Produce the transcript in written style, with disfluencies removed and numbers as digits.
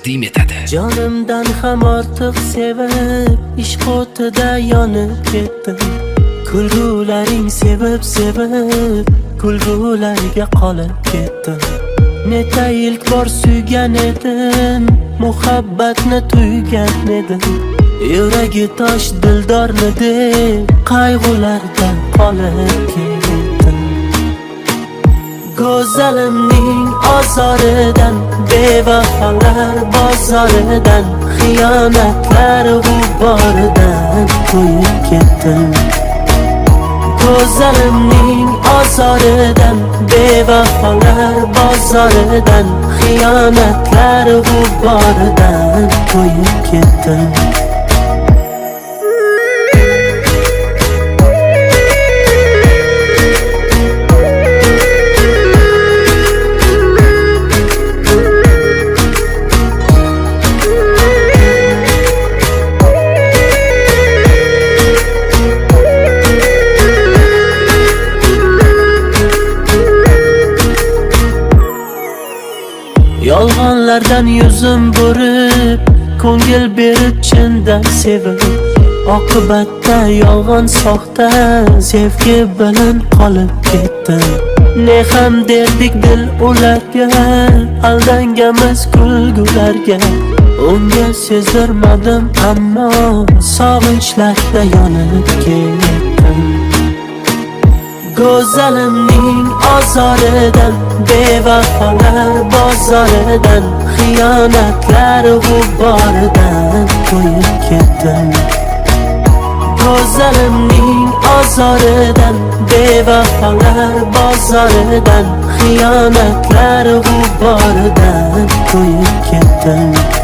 taqdim etadi. Jonimdan ham ortiq sevib, ishq o'tida yonib ketdim. Kulgularing sevib, kulgularga qolib ketdim. Neta ilk bor suygan edim, muhabbatni tuygan edim. Yuragi tosh dildorni deb, qayg'ulardan qolib ketdim. Go'zalimning ozoridan, bevafolar bozoridan, xiyonatlar g'uboridan to'yib ketdim. Go'zalimning ozoridan, bevafolar bozoridan, xiyonatlar g'uboridan to'yib ketdim. Yolg'onlardan yuzim burib, ko'ngil berib chindan sevib, oqibatda yolg'on soxta sevgi bilan qolib ketdim. Ne ham derdik dil ularga, aldanganmiz kulgularga. Unga sezdirmadim, ammo sog'inchlarda yonib ketdim. Go'zalimning ozoridan, bevafolar bozoridan, xiyonatlar g'uboridan to'yib ketdim. Go'zalimning ozoridan, bevafolar bozoridan, xiyonatlar g'uboridan to'yib ketdim.